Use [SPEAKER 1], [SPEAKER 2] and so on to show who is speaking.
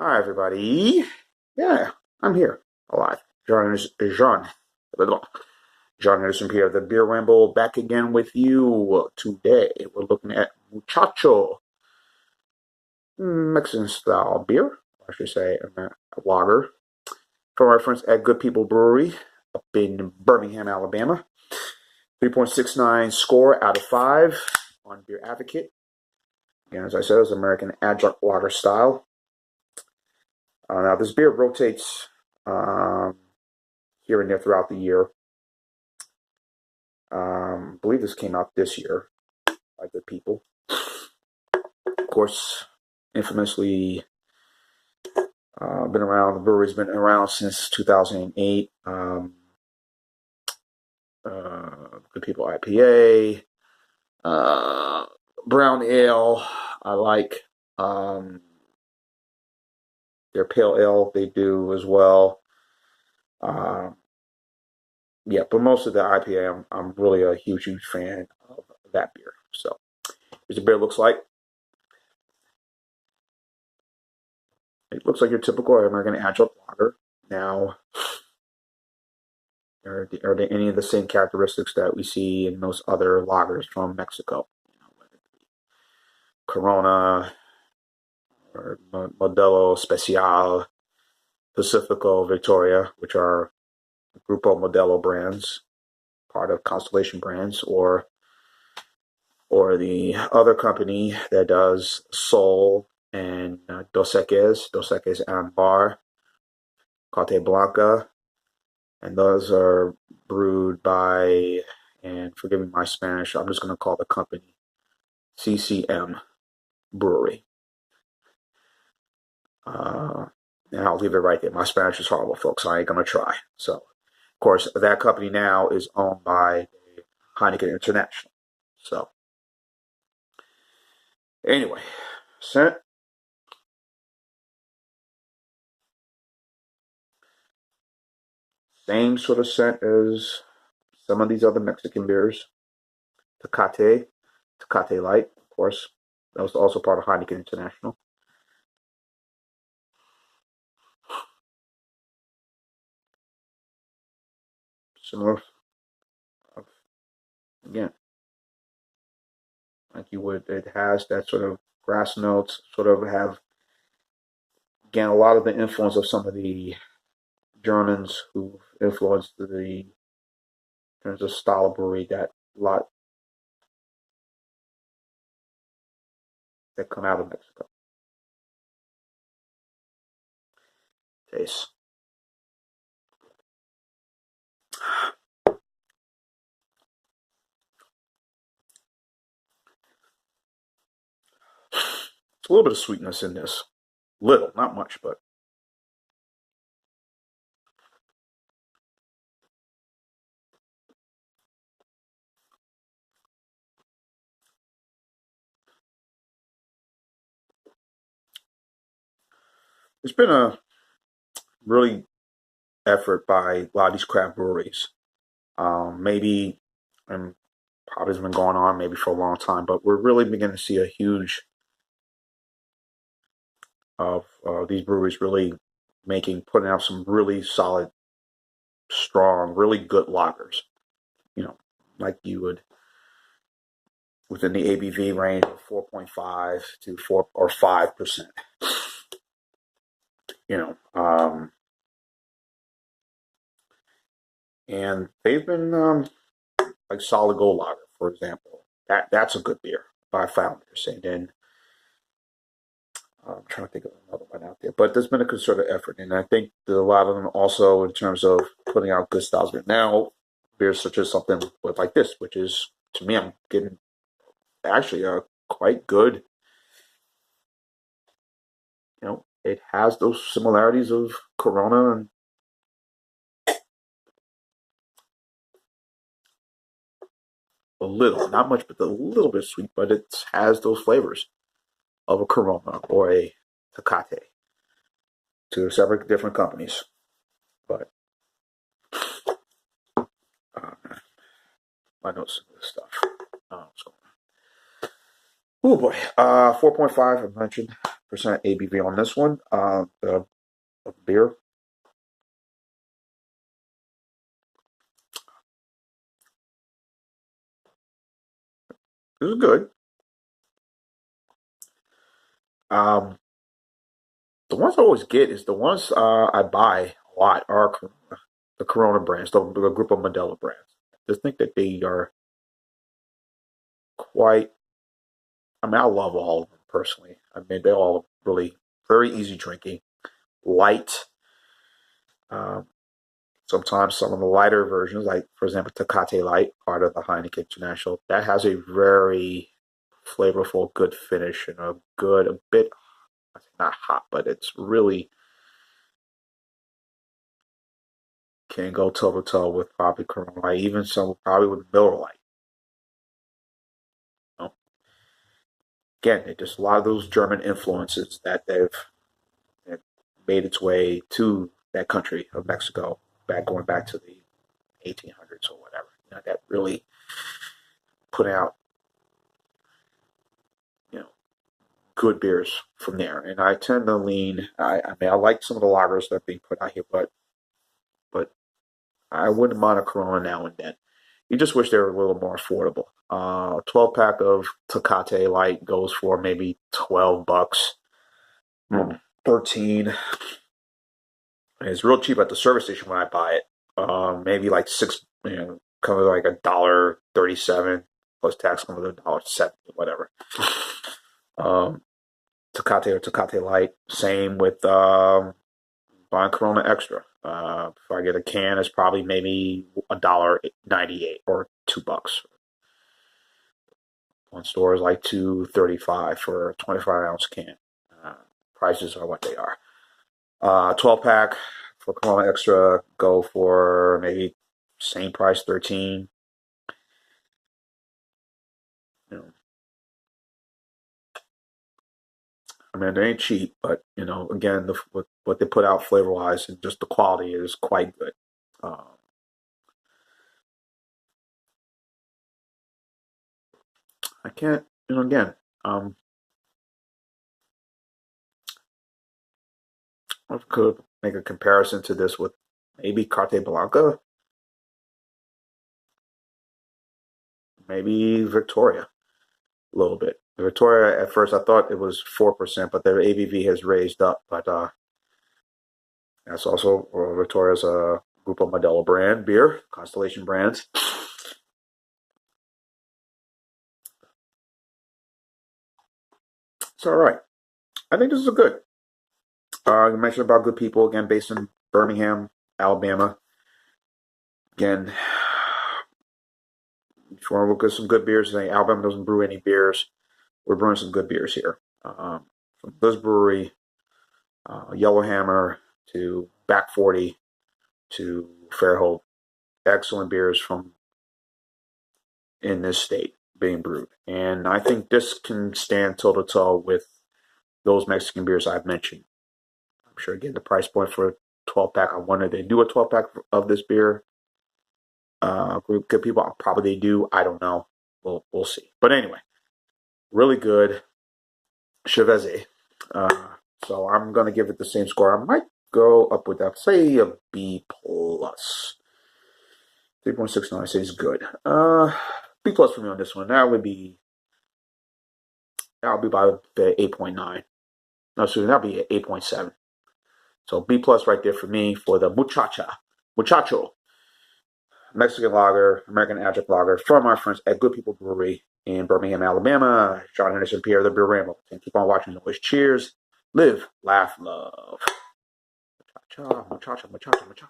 [SPEAKER 1] Hi, everybody. Yeah, I'm here, alive. John Anderson Pierre, the Beer Ramble, back again with you today. We're looking at Muchacho, Mexican style beer, I should say, a lager, from our friends at Good People Brewery up in Birmingham, Alabama. 3.69 score out of 5 on Beer Advocate. Again, as I said, it's American Adjunct Lager style. Now, this beer rotates here and there throughout the year. I believe this came out this year by Good People. Of course, infamously been around. The brewery's been around since 2008. Good People IPA, brown ale. I like their pale ale. They do as well. Yeah, but most of the IPA, I'm really a huge fan of that beer. So, here's the beer looks like. It looks like your typical American Adjunct Lager. Now, are there any of the same characteristics that we see in most other lagers from Mexico? Whether it be Corona or Modelo Especial, Pacifico, Victoria, which are Grupo Modelo brands, part of Constellation Brands, or the other company that does Sol and Dos Equis Ambar, Cate Blanca, and those are brewed by, and forgive me my Spanish, I'm just going to call the company CCM Brewery. And I'll leave it right there. My Spanish is horrible, folks. I ain't going to try. So, of course, that company now is owned by Heineken International. So, anyway, scent. Same sort of scent as some of these other Mexican beers. Tecate Light, of course. That was also part of Heineken International. Similar, again, like you would, it has that sort of grass notes, sort of have, again, a lot of the influence of some of the Germans who influenced the, in terms of style of brewery, that lot that come out of Mexico. Taste. It's a little bit of sweetness in this. Little, not much, but there's been a really effort by a lot of these craft breweries. Maybe, and probably has been going on maybe for a long time, but we're really beginning to see a huge of these breweries really putting out some really solid, strong, really good lagers. You know, like you would within the ABV range of 4.5 to 4 or 5%. You know, and they've been like Solid Gold Lager, for example. That's a good beer by Founders, and then I'm trying to think of another one out there, but there's been a concerted effort, and I think that a lot of them also in terms of putting out good styles. But now beers such as something like this, which is to me, I'm getting actually a quite good. It has those similarities of Corona and a little, not much, but a little bit sweet, but it has those flavors of a Corona or a Tecate. Two separate different companies, but I know some of this stuff. What's going on? Oh boy, 4.5 I mentioned. ABV on this one. The beer. This is good. The ones I always get is the ones I buy a lot are the Corona brands, the group of Modelo brands. I just think that they are quite. I mean, I love all of them personally. I mean, they're all really very easy drinking, light. Um, Sometimes some of the lighter versions, like for example, Tecate Light, part of the Heineken International, that has a very flavorful, good finish and a bit, not hot, but it's really can go toe to toe with probably Corona Light, even some probably with Miller Lite. You know? Again, it just a lot of those German influences that that made its way to that country of Mexico, going back to the 1800s or whatever. You know, that really put out, you know, good beers from there. And I tend to lean. I mean, I like some of the lagers that are being put out here, but I wouldn't mind a Corona now and then. You just wish they were a little more affordable. A 12 pack of Tecate Light goes for maybe $12, 13. And it's real cheap at the service station when I buy it. Maybe like six, comes like $1.37 plus tax comes with $1.70, whatever. Tecate or Tecate Light, same with buying Corona Extra. If I get a can, it's probably maybe $1.98 or $2. One store is like $2.35 for a 25-ounce can. Prices are what they are. 12 pack for Corona Extra go for maybe same price, 13. You know, I mean, they ain't cheap, but again, what they put out flavor wise and just the quality is quite good. I can't, again, I could make a comparison to this with maybe Carte Blanca, maybe Victoria, a little bit. Victoria, at first, I thought it was 4%, but their ABV has raised up. But that's also Victoria's a group of Modelo brand beer, Constellation brands. It's all right. I think this is a good. You mentioned about good people again, based in Birmingham, Alabama. Again, if you want to look at some good beers, saying Alabama doesn't brew any beers, we're brewing some good beers here. From this brewery, Yellowhammer to Back 40 to Fairhope, excellent beers from in this state being brewed. And I think this can stand toe to toe with those Mexican beers I've mentioned. I'm sure again the price point for a 12 pack. I wonder if they do a 12 pack of this beer. Group good people probably they do. I don't know. We'll see. But anyway, really good Chevese. So I'm gonna give it the same score. I might go up with that. Say a B plus. 3.69. I say is good. B plus for me on this one. That would be. That would be about 8.9. No, excuse me. That'd be 8.7. So B plus right there for me for the Muchacho Mexican Lager, American Adjunct Lager from our friends at Good People Brewery in Birmingham, Alabama. John Henderson, Pierre, the Beer Ramble. And keep on watching. Always cheers. Live, laugh, love. Muchacho, muchacho, muchacho, muchacho.